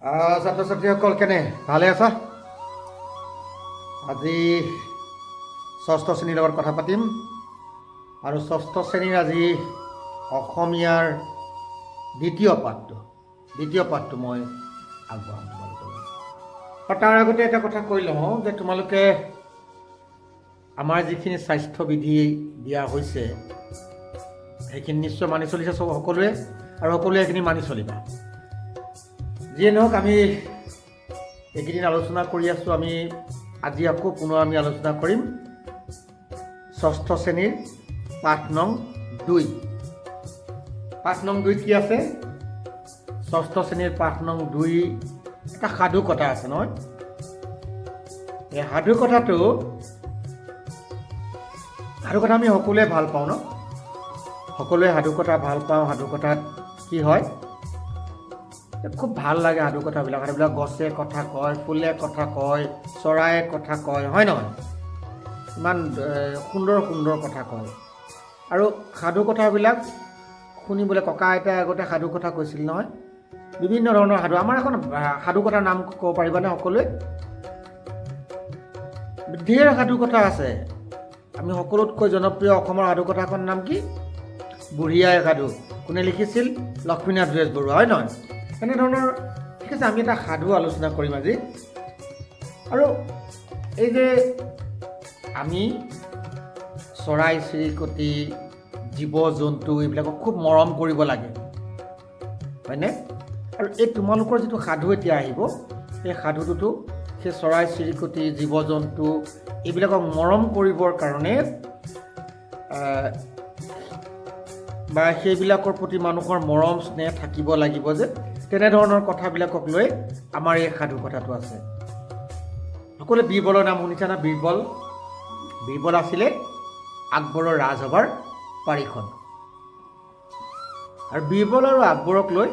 ছাত্ৰ ছাত্ৰীসকল কেনে ভালে আছা? আজি ষষ্ঠ শ্ৰেণীৰ লগত কথা পাতিম আৰু ষষ্ঠ শ্ৰেণীৰ আজি অসমীয়াৰ দ্বিতীয় পাঠটো মই আগবঢ়াম তোমালোকলৈ। আৰু তাৰ আগতে এটা কথা কৈ লওঁ যে তোমালোকে আমাৰ যিখিনি স্বাস্থ্যবিধি দিয়া হৈছে সেইখিনি নিশ্চয় মানি চলিছে সকলোৱে, আৰু সকলোৱে সেইখিনি মানি চলিবা। যিয়ে নহওক আমি এইকেইদিন আলোচনা কৰি আছোঁ। আমি আজি আকৌ পুনৰ আমি আলোচনা কৰিম ষষ্ঠ শ্ৰেণীৰ পাঠ নং 2। পাঠ নং 2 কি আছে? ষষ্ঠ শ্ৰেণীৰ পাঠ নং 2 এটা সাধু কথা আছে নহয়। এই সাধু কথাটো আমি সকলোৱে ভাল পাওঁ ন? সকলোৱে সাধু কথা ভাল পাওঁ। সাধু কথাত কি হয়, খুব ভাল লাগে সাধু কথাবিলাক। সাধুবিলাক গছে কথা কয়, ফুলে কথা কয়, চৰায়ে কথা কয়, হয় নহয়? ইমান সুন্দৰ সুন্দৰ কথা কয়। আৰু সাধু কথাবিলাক শুনিবলৈ ককা আইতাই আগতে সাধু কথা কৈছিল নহয়। বিভিন্ন ধৰণৰ সাধু। আমাৰ এখন সাধু কথাৰ নাম ক'ব পাৰিবানে সকলোৱে? ঢেৰ সাধু কথা আছে। আমি সকলোতকৈ জনপ্ৰিয় অসমৰ সাধু কথাখনৰ নাম কি? বুঢ়ী আই সাধু। কোনে লিখিছিল? লক্ষ্মীনাথ বেজবৰুৱা, হয় নহয়? এনেধৰণৰ। ঠিক আছে, আমি এটা সাধু আলোচনা কৰিম আজি। আৰু এই যে আমি চৰাই চিৰিকটি, জীৱ জন্তু এইবিলাকক খুব মৰম কৰিব লাগে, হয়নে? আৰু এই তোমালোকৰ যিটো সাধু এতিয়া আহিব, সেই সাধুটোতো সেই চৰাই চিৰিকটি, জীৱ জন্তু এইবিলাকক মৰম কৰিবৰ কাৰণে বা সেইবিলাকৰ প্ৰতি মানুহৰ মৰম স্নেহ থাকিব লাগিব, যে তেনেধৰণৰ কথাবিলাকক লৈ আমাৰ এই সাধু কথাটো আছে। সকলোৱে বীৰবলৰ নাম শুনিছা না? বীৰবল আছিলে আকবৰৰ ৰাজসভাৰ পাৰিখন। আৰু বীৰবল আৰু আকবৰক লৈ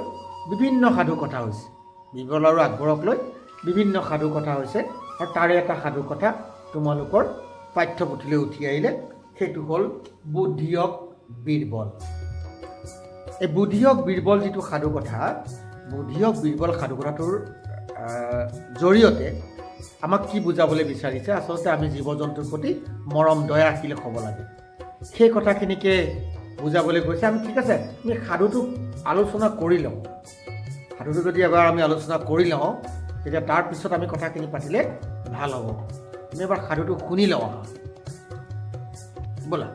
বিভিন্ন সাধু কথা হৈছে। বীৰবল আৰু আকবৰক লৈ বিভিন্ন সাধু কথা হৈছে। আৰু তাৰে এটা সাধু কথা তোমালোকৰ পাঠ্যপুথিলৈ উঠি আহিলে, সেইটো হ'ল বুদ্ধিয়ক বীৰবল। এই বুদ্ধিয়ক বীৰবল যিটো সাধু কথা, বুদ্ধিয়ক বীৰবল সাধু কথাটোৰ জৰিয়তে আমাক কি বুজাবলৈ বিচাৰিছে? আচলতে আমি জীৱ জন্তুৰ প্ৰতি মৰম দয়াশীল হ'ব লাগে, সেই কথাখিনিকে বুজাবলৈ গৈছে। আমি ঠিক আছে, আমি সাধুটো আলোচনা কৰি লওঁ। সাধুটো যদি এবাৰ আমি আলোচনা কৰি লওঁ, তেতিয়া তাৰপিছত আমি কথাখিনি পাতিলে ভাল হ'ব। আমি এবাৰ সাধুটো শুনি লওঁ আহা, ব'লা।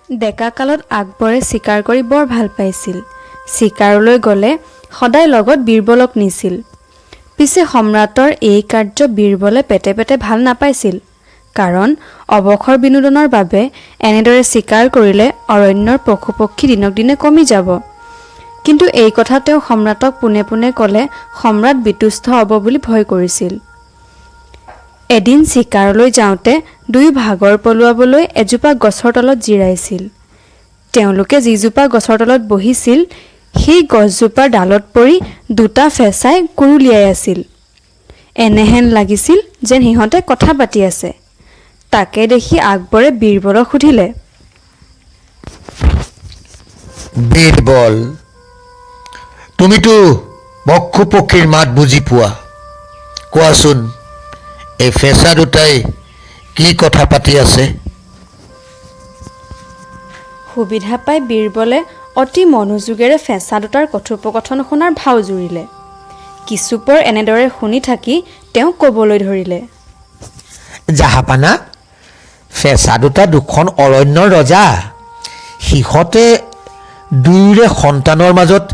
ডেকাকালত আকবৰে চিকাৰ কৰি বৰ ভাল পাইছিল। চিকাৰলৈ গ'লে সদায় লগত বীৰবলক নিছিল। পিছে সম্ৰাটৰ এই কাৰ্য বীৰবলে পেটে পেটে ভাল নাপাইছিল, কাৰণ অৱসৰ বিনোদনৰ বাবে এনেদৰে চিকাৰ কৰিলে অৰণ্যৰ পশু পক্ষী দিনক দিনে কমি যাব। কিন্তু এই কথা তেওঁ সম্ৰাটক পোনে পোনে ক'লে সম্ৰাট বিতুষ্ট হ'ব বুলি ভয় কৰিছিল। এদিন চিকাৰলৈ যাওঁতে দুয়ো ভাগৰ পলুৱাবলৈ এজোপা গছৰ তলত জিৰাইছিল। তেওঁলোকে যিজোপা গছৰ তলত বহিছিল, সেই গছজোপাৰ ডালত পৰি দুটা ফেঁচাই কুৰুলিয়াই আছিল। এনেহেন লাগিছিল যেন সিহঁতে কথা পাতি আছে। তাকে দেখি আকবৰে বীৰবলক সুধিলে, বীৰবল, তুমিতো পশু পক্ষীৰ মাত বুজি পোৱা। কোৱাচোন, এই ফেঁচা দুটাই কি কথা পাতি আছে? সুবিধা পাই বীৰবলে অতি মনোযোগেৰে ফেঁচা দুটাৰ কথোপকথন শুনাৰ ভাও জুৰিলে। কিছুপৰ এনেদৰে শুনি থাকি তেওঁ ক'বলৈ ধৰিলে, জাহাপানা, ফেঁচা দুটা দুখন অৰণ্যৰ ৰজা। সিহঁতে দুয়োৰে সন্তানৰ মাজত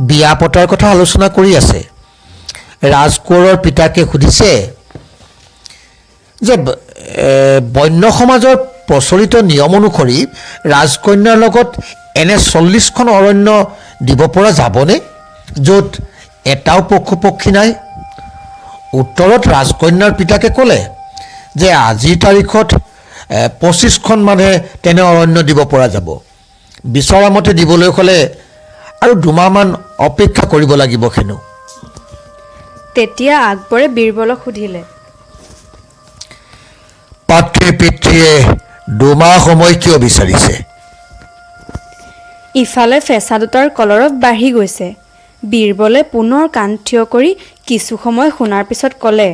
বিয়া পতাৰ কথা আলোচনা কৰি আছে। ৰাজকোঁৱৰৰ পিতাকে সুধিছে যে বন্য সমাজৰ প্ৰচলিত নিয়ম অনুসৰি ৰাজকন্যাৰ লগত এনে 40খন অৰণ্য দিব পৰা যাবনে, য'ত এটাও পশু পক্ষী নাই? উত্তৰত ৰাজকন্যাৰ পিতাকে ক'লে যে আজিৰ তাৰিখত 25খন মানে তেনে অৰণ্য দিব পৰা যাব। বিচৰা মতে দিবলৈ হ'লে আৰু 2 মাহমান অপেক্ষা কৰিব লাগিব হেনো। তেতিয়া আকবৰে বীৰবলক সুধিলে, পাত্ৰীৰ পিতৃয়ে 2 মাহ সময় কিয় বিচাৰিছে? ইফালে ফেঁচা দুটাৰ কলৰৱ বাঢ়ি গৈছে। বীৰবলে পুনৰ কাণ থিয় কৰি কিছু সময় শুনাৰ পিছত ক'লে,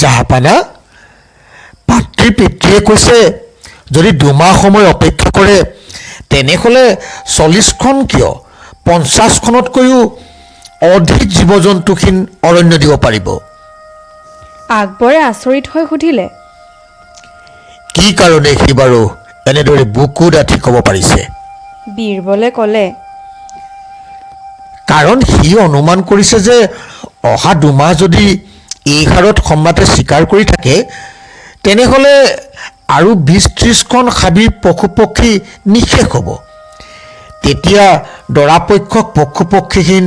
জাহাপানা, পাত্ৰীৰ পিতৃয়ে কৈছে যদি 2 মাহ সময় অপেক্ষা কৰে তেনেহ'লে 40খন কিয় 50খনতকৈও অধিক জীৱ জন্তুহীন অৰণ্য দিব পাৰিব। আকবৰে আচৰিত হৈ সুধিলে, কি কাৰণে সি বাৰু এনেদৰে বুকু ডাঠি ক'ব পাৰিছে? বীৰবলে ক'লে, কাৰণ সি অনুমান কৰিছে যে অহা 2 মাহ যদি এই হাৰত সম্ৰাটে চিকাৰ কৰি থাকে তেনেহ'লে আৰু 20-30খন হাবিৰ পশু পক্ষী নিশেষ হ'ব। তেতিয়া দৰাপক্ষক পশু পক্ষীহীন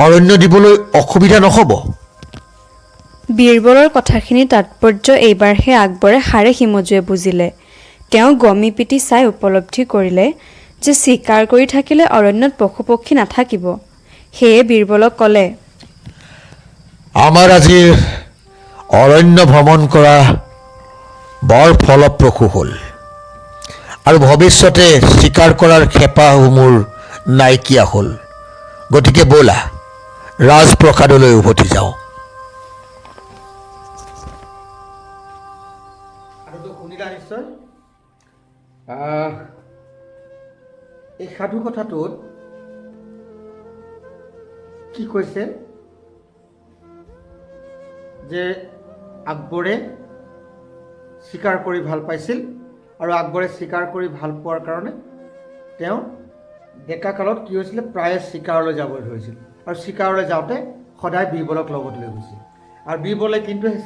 অৰণ্য দিবলৈ অসুবিধা নহ'ব। বীৰবলৰ কথাখিনিৰ তাৎপৰ্য এইবাৰহে আকবৰে হাড়ে সিমজুৱে বুজিলে। তেওঁ গমি পিটি চাই উপলব্ধি কৰিলে যে চিকাৰ কৰি থাকিলে অৰণ্যত পশু পক্ষী নাথাকিব। সেয়ে বীৰবলক ক'লে, আমাৰ আজিৰ অৰণ্য ভ্ৰমণ কৰা বৰ ফলপ্ৰসূ হ'ল আৰু ভৱিষ্যতে চিকাৰ কৰাৰ হেঁপাহো মোৰ নাইকিয়া হ'ল। গতিকে ব'লা ৰাজপ্ৰসাদলৈ উভতি যাওঁ। শুনিলা নিশ্চয়। এই সাধু কথাটোত কি কৈছে যে আকবৰে চিকাৰ কৰি ভাল পাইছিল আৰু আকবৰে চিকাৰ কৰি ভাল পোৱাৰ কাৰণে তেওঁ ডেকা কালত কি হৈছিলে প্ৰায়ে চিকাৰলৈ যাব ধৰিছিল আৰু চিকাৰলৈ যাওঁতে সদায় বীৰবলক লগত লৈ গৈছিল। আৰু বীৰবলে কিন্তু সেই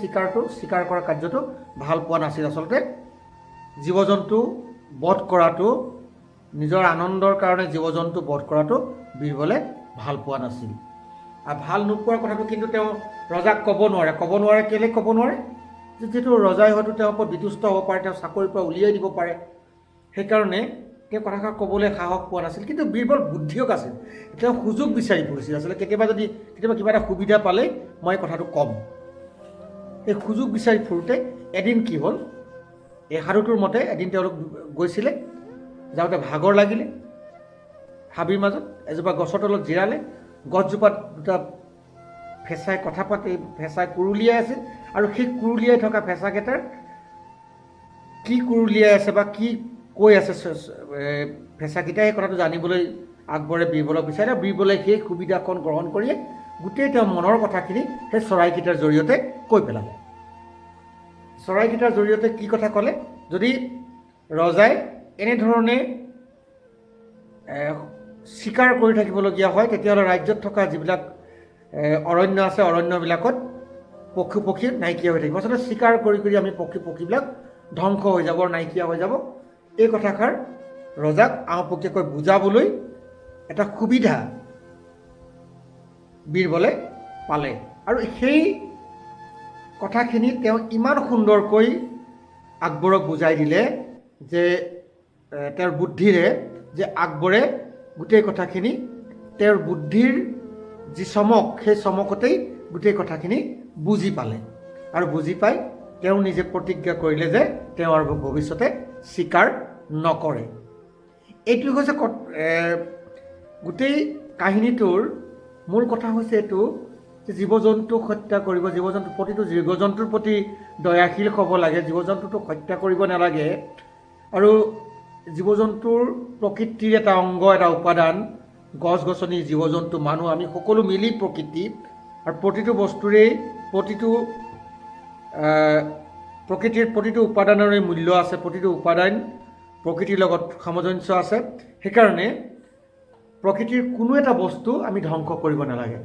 চিকাৰ কৰা কাৰ্যটো ভাল পোৱা নাছিল। আচলতে জীৱ জন্তু বধ কৰাটো নিজৰ আনন্দৰ কাৰণে জীৱ জন্তু বধ কৰাটো বীৰবলে ভাল পোৱা নাছিল। আৰু ভাল নোপোৱাৰ কথাটো কিন্তু তেওঁ ৰজাক ক'ব নোৱাৰে। কেলৈ ক'ব নোৱাৰে? যিহেতু ৰজাই হয়তো তেওঁৰ ওপৰত বিতুষ্ট হ'ব পাৰে, তেওঁ চাকৰিৰ পৰা উলিয়াই দিব পাৰে। সেইকাৰণে তেওঁ কথাষাৰ ক'বলৈ সাহস পোৱা নাছিল। কিন্তু বীৰবল বুদ্ধিয়ক আছিল, তেওঁ সুযোগ বিচাৰি ফুৰিছিল। আচলতে কেতিয়াবা কিবা এটা সুবিধা পালে মই কথাটো ক'ম। এই সুযোগ বিচাৰি ফুৰোঁতে এদিন কি হ'ল, এই সাধুটোৰ মতে এদিন তেওঁলোক গৈছিলে, যাওঁতে ভাগৰ লাগিলে, হাবিৰ মাজত এজোপা গছৰ তলত জিৰালে। গছজোপাত দুটা ফেঁচাই কথা পাতি ফেঁচাই কুৰুলিয়াই আছিল আৰু সেই কুৰুলিয়াই থকা ফেঁচাকেইটাৰ কি কুৰুলিয়াই আছে বা কি কৈ আছে ফেঁচাকেইটাই সেই কথাটো জানিবলৈ আকবৰে বীৰবলক বিচাৰে। বীৰবলে সেই সুবিধাকণ গ্ৰহণ কৰিয়ে গোটেই তেওঁ মনৰ কথাখিনি সেই চৰাইকেইটাৰ জৰিয়তে কৈ পেলালে। চৰাইকেইটাৰ জৰিয়তে কি কথা ক'লে, যদি ৰজাই এনেধৰণে চিকাৰ কৰি থাকিবলগীয়া হয় তেতিয়াহ'লে ৰাজ্যত থকা যিবিলাক অৰণ্য আছে অৰণ্যবিলাকত পশু পক্ষী নাইকিয়া হৈ থাকিব। আচলতে চিকাৰ কৰি আমি পক্ষীবিলাক ধ্বংস হৈ যাব, নাইকিয়া হৈ যাব। এই কথাষাৰ ৰজাক আওপকীয়াকৈ বুজাবলৈ এটা সুবিধা বীৰবলে পালে আৰু সেই কথাখিনি তেওঁ ইমান সুন্দৰকৈ আকবৰক বুজাই দিলে যে তেওঁৰ বুদ্ধিৰে, যে আকবৰে গোটেই কথাখিনি তেওঁৰ বুদ্ধিৰ যি চমক সেই চমকতেই গোটেই কথাখিনি বুজি পালে আৰু বুজি পাই তেওঁ নিজে প্ৰতিজ্ঞা কৰিলে যে তেওঁ আৰু ভৱিষ্যতে চিকাৰ নকৰে। এইটো হৈছে গোটেই কাহিনীটোৰ মূল কথা হৈছে এইটো যে জীৱ জন্তুক হত্যা কৰিব, প্ৰতিটো জীৱ জন্তুৰ প্ৰতি দয়াশীল হ'ব লাগে, জীৱ জন্তুটোক হত্যা কৰিব নালাগে। আৰু জীৱ জন্তুৰ প্ৰকৃতিৰ এটা অংগ, এটা উপাদান, গছ গছনি, জীৱ জন্তু, মানুহ, আমি সকলো মিলি প্ৰকৃতি। আৰু প্ৰতিটো বস্তুৰেই প্ৰকৃতিৰ প্ৰতিটো উপাদানৰে মূল্য আছে, প্ৰতিটো উপাদান প্ৰকৃতিৰ লগত সামঞ্জস্য আছে। সেইকাৰণে প্ৰকৃতিৰ কোনো এটা বস্তু আমি ধ্বংস কৰিব নালাগে।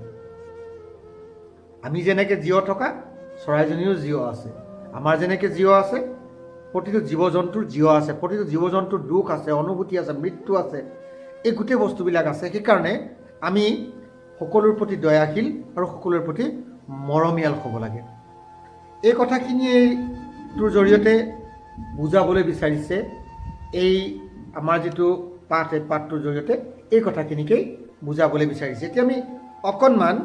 আমি যেনেকৈ জীৱ থকা চৰাইজনীৰো জীৱ আছে, আমাৰ যেনেকৈ জীৱ আছে প্ৰতিটো জীৱ জন্তুৰ জীৱ আছে, প্ৰতিটো জীৱ জন্তুৰ দুখ আছে, অনুভূতি আছে, মৃত্যু আছে, এই গোটেই বস্তুবিলাক আছে। সেইকাৰণে আমি সকলোৰ প্ৰতি দয়াশীল আৰু সকলোৰে প্ৰতি মৰমীয়াল হ'ব লাগে। এই কথাখিনিৰ জৰিয়তে বুজাবলৈ বিচাৰিছে এই আমাৰ যিটো পাঠ, এই পাঠটোৰ জৰিয়তে এই কথাখিনিকেই বুজাবলৈ বিচাৰিছে। এতিয়া আমি অকণমান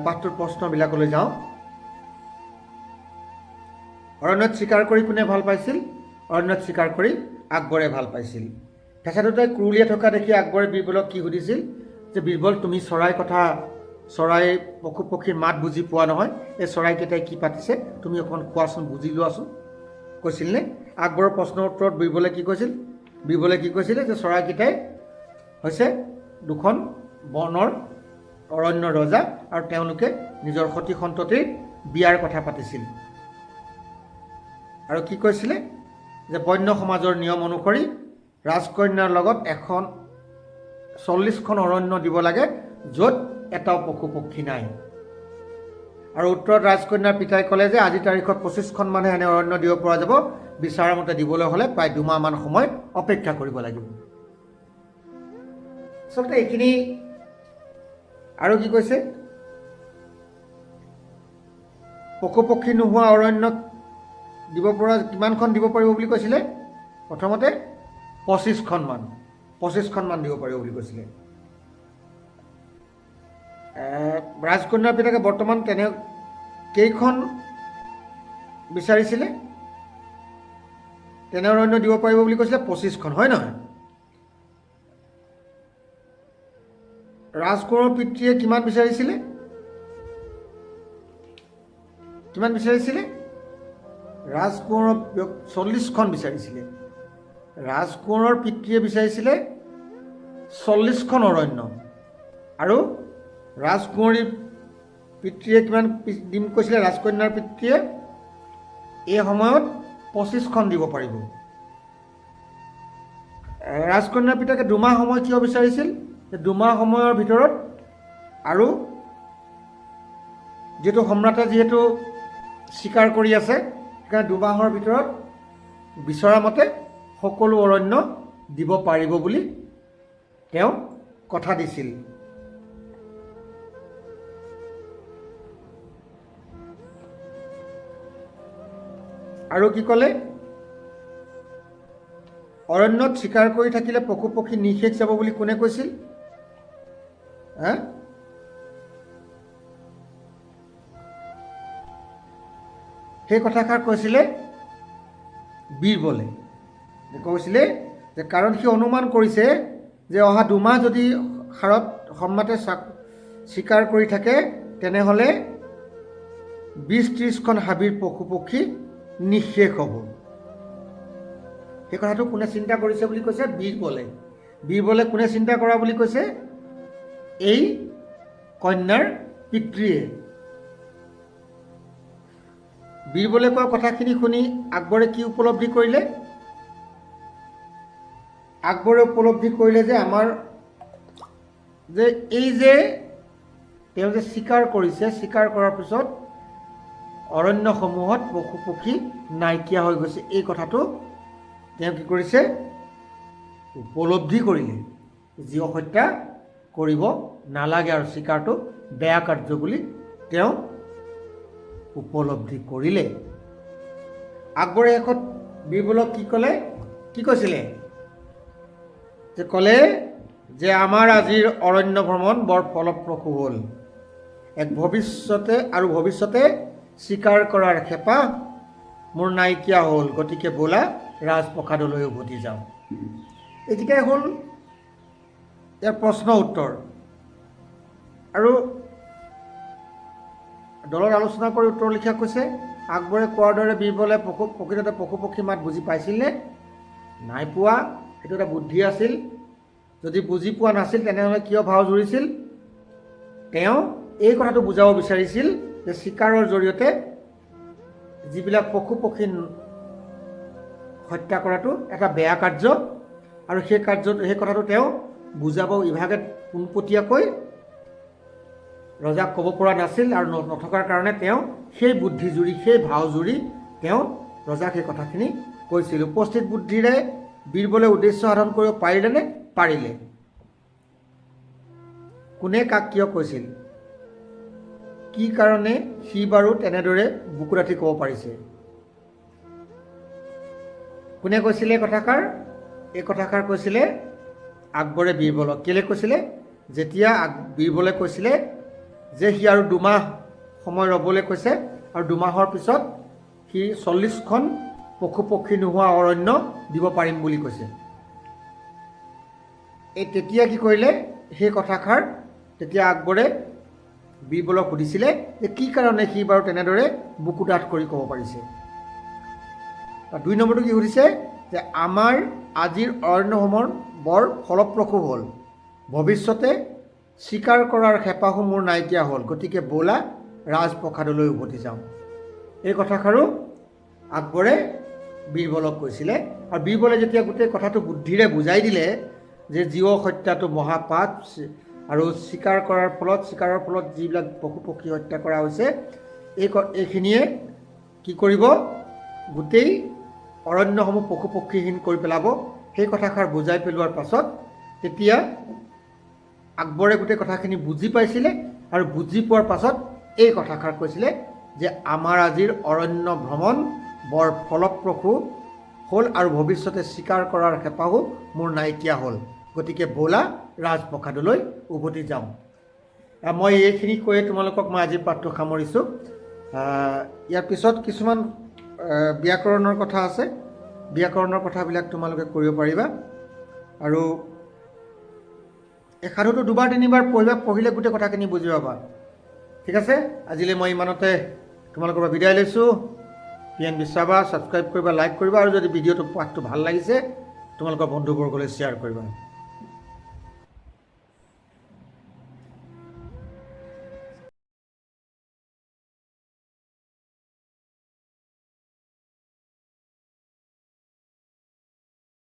পাঠটোৰ প্ৰশ্নবিলাকলৈ যাওঁ। অৰণ্যত চিকাৰ কৰি কোনে ভাল পাইছিল? অৰণ্যত চিকাৰ কৰি আকবৰে ভাল পাইছিল। ফেঁচা দুটাই কুৰুলিয়াই থকা দেখি আকবৰে বীৰবলক কি সুধিছিল যে বীৰবল, তুমি চৰাই কথা, চৰাই পশু পক্ষীৰ মাত বুজি পোৱা নহয়, এই চৰাইকেইটাই কি পাতিছে তুমি অকণমান কোৱাচোন, বুজি লোৱাচোন, কৈছিলনে? আকবৰৰ প্ৰশ্নৰ উত্তৰত বীৰবলে কি কৈছিল? বীৰবলে কি কৈছিলে যে চৰাইকেইটাই হৈছে দুখন বনৰ অৰণ্যৰ ৰজা আৰু তেওঁলোকে নিজৰ সতি সন্ততিৰ বিয়াৰ কথা পাতিছিল। আৰু কি কৈছিলে যে বন্য সমাজৰ নিয়ম অনুসৰি ৰাজকন্যাৰ লগত 40খন অৰণ্য দিব লাগে য'ত এটাও পশু পক্ষী নাই। আৰু উত্তৰত ৰাজকন্যাৰ পিতাই ক'লে যে আজিৰ তাৰিখত 25খন মানহে এনে অৰণ্য দিব পৰা যাব, বিচৰা মতে দিবলৈ হ'লে প্ৰায় 2 মাহমান সময় অপেক্ষা কৰিব লাগিব। আচলতে এইখিনি আৰু কি কৈছে, পশু পক্ষী নোহোৱা অৰণ্যত দিব পৰা কিমানখন দিব পাৰিব বুলি কৈছিলে? প্ৰথমতে 25খন মান দিব পাৰিব বুলি কৈছিলে। ৰাজকন্যাৰ পিতাকে বৰ্তমান তেনে কেইখন বিচাৰিছিলে? তেনে অৰণ্য দিব পাৰিব বুলি কৈছিলে 25খন, হয় নহয়? ৰাজকোঁৱৰৰ পিতৃয়ে কিমান বিচাৰিছিলে? কিমান বিচাৰিছিলে? ৰাজকোঁৱৰৰ 40খন বিচাৰিছিলে। ৰাজকোঁৱৰৰ পিতৃয়ে বিচাৰিছিলে 40খন অৰণ্য আৰু ৰাজকুঁৱৰীৰ পিতৃয়ে কিমান দিম কৈছিলে? ৰাজকন্যাৰ পিতৃয়ে এই সময়ত 25খন দিব পাৰিব। ৰাজকন্যাৰ পিতাকে 2 মাহ সময় কিয় বিচাৰিছিল? 2 মাহ সময়ৰ ভিতৰত আৰু যিহেতু সম্ৰাটে চিকাৰ কৰি আছে, সেইকাৰণে 2 মাহৰ ভিতৰত বিচৰা মতে সকলো অৰণ্য দিব পাৰিব বুলি তেওঁ কথা দিছিল। আৰু কি ক'লে? অৰণ্যত চিকাৰ কৰি থাকিলে পশু পক্ষী নিশেষ যাব বুলি কোনে কৈছিল? সেই কথাষাৰ কৈছিলে বীৰবলে। কৈছিলে যে কাৰণ সি অনুমান কৰিছে যে অহা 2 মাহ যদি হাৰত সম্ৰাটে চিকাৰ কৰি থাকে তেনেহ'লে 20-30খন হাবিৰ পশু পক্ষী নিশেষ হ'ব। সেই কথাটো কোনে চিন্তা কৰিছে বুলি কৈছে? বীৰবলে। বীৰবলে কোনে চিন্তা কৰা বুলি কৈছে? এই কন্যাৰ পিতৃয়ে। বীৰবলে কোৱা কথাখিনি শুনি আকবৰে কি উপলব্ধি কৰিলে? আকবৰে উপলব্ধি কৰিলে যে এই যে তেওঁ যে চিকাৰ কৰিছে, চিকাৰ কৰাৰ পিছত অৰণ্যসমূহত পশু পক্ষী নাইকিয়া হৈ গৈছে, এই কথাটো তেওঁ কি কৰিছে? উপলব্ধি কৰিলে। জীৱ হত্যা কৰিব নালাগে আৰু চিকাৰটো বেয়া কাৰ্য বুলি তেওঁ উপলব্ধি কৰিলে। আকবৰে শেষত বীৰবলক কি ক'লে? কি কৈছিলে? যে ক'লে যে আমাৰ আজিৰ অৰণ্য ভ্ৰমণ বৰ ফলপ্ৰসূ হ'ল। ভৱিষ্যতে চিকাৰ কৰাৰ হেঁপাহ মোৰ নাইকিয়া হ'ল, গতিকে ব'লা ৰাজপ্ৰসাদলৈ উভতি যাওঁ। এইকেইটাই হ'ল ইয়াৰ প্ৰশ্ন উত্তৰ। আৰু দলত আলোচনা কৰি উত্তৰ লিখা কৈছে, আকবৰে কোৱাৰ দৰে বীৰবলে প্ৰকৃততে পশু পক্ষী মাত বুজি পাইছিলনে? নাই পোৱা। সেইটো এটা বুদ্ধি আছিল। যদি বুজি পোৱা নাছিল তেনেহ'লে কিয় ভাও জুৰিছিল? তেওঁ এই কথাটো বুজাব বিচাৰিছিল যে চিকাৰৰ জৰিয়তে যিবিলাক পশু পক্ষী হত্যা কৰাটো এটা বেয়া কাৰ্য, আৰু সেই কথাটো তেওঁ বুজাব ইভাগে পোনপটীয়াকৈ ৰজাক ক'ব পৰা নাছিল, আৰু নথকাৰ কাৰণে তেওঁ সেই বুদ্ধি জুৰি, সেই ভাও জুৰি তেওঁ ৰজাক সেই কথাখিনি কৈছিল। উপস্থিত বুদ্ধিৰে বীৰবলে উদ্দেশ্য সাধন কৰিব পাৰিলেনে? পাৰিলে। কোনে কাক কিয় কৈছিল? কি কাৰণে সি বাৰু তেনেদৰে বুকু ৰাতি ক'ব পাৰিছে? কোনে কৈছিলে এই কথাষাৰ? এই কথাষাৰ কৈছিলে আকবৰে বীৰবলক। কেলৈ কৈছিলে? যেতিয়া বীৰবলে কৈছিলে যে সি আৰু 2 মাহ সময় ৰ'বলৈ কৈছে, আৰু 2 মাহৰ পিছত সি 40খন পশু পক্ষী নোহোৱা অৰণ্য দিব পাৰিম বুলি কৈছে। এই তেতিয়া কি কৰিলে, সেই কথাষাৰ তেতিয়া আকবৰে বীৰবলক সুধিছিলে যে কি কাৰণে সি বাৰু তেনেদৰে বুকু ডাঠ কৰি ক'ব পাৰিছে। 2 নম্বৰটো কি সুধিছে যে আমাৰ আজিৰ অৰণ্যসমূহ বৰ ফলপ্ৰসূ হ'ল, ভৱিষ্যতে চিকাৰ কৰাৰ হেঁপাহো মোৰ নাইকিয়া হ'ল, গতিকে ব'লা ৰাজপ্ৰসাদলৈ উভতি যাওঁ। এই কথাষাৰো আকবৰে বীৰবলক কৈছিলে। আৰু বীৰবলে যেতিয়া গোটেই কথাটো বুদ্ধিৰে বুজাই দিলে যে জীৱ হত্যাটো মহাপাপ আৰু চিকাৰৰ ফলত যিবিলাক পশু পক্ষী হত্যা কৰা হৈছে এইখিনিয়ে কি কৰিব, গোটেই অৰণ্যসমূহ পশু পক্ষীহীন কৰি পেলাব। সেই কথাষাৰ বুজাই পেলোৱাৰ পাছত তেতিয়া আকবৰে গোটেই কথাখিনি বুজি পাইছিলে আৰু বুজি পোৱাৰ পাছত এই কথাষাৰ কৈছিলে যে আমাৰ আজিৰ অৰণ্য ভ্ৰমণ বৰ ফলপ্ৰসূ হ'ল আৰু ভৱিষ্যতে চিকাৰ কৰাৰ হেঁপাহো মোৰ নাইকিয়া হ'ল, গতিকে ব'লা ৰাজপ্ৰসাদলৈ উভতি যাওঁ। মই এইখিনি কৈয়ে তোমালোকক মই আজিৰ পাঠটো সামৰিছোঁ। ইয়াৰ পিছত কিছুমান ব্যাকৰণৰ কথা আছে, ব্যাকৰণৰ কথাবিলাক তোমালোকে কৰিব পাৰিবা। আৰু এই সাধুটো 2-3 বাৰ পঢ়িলে গোটেই কথাখিনি বুজি পাবা। ঠিক আছে, আজিলৈ মই ইমানতে তোমালোকৰ পৰা বিদায় লৈছোঁ। PNB চাবা, ছাবস্ক্ৰাইব কৰিবা, লাইক কৰিবা, আৰু যদি ভিডিঅ'টো পাঠটো ভাল লাগিছে তোমালোকৰ বন্ধুবৰ্গলৈ শ্বেয়াৰ কৰিবা।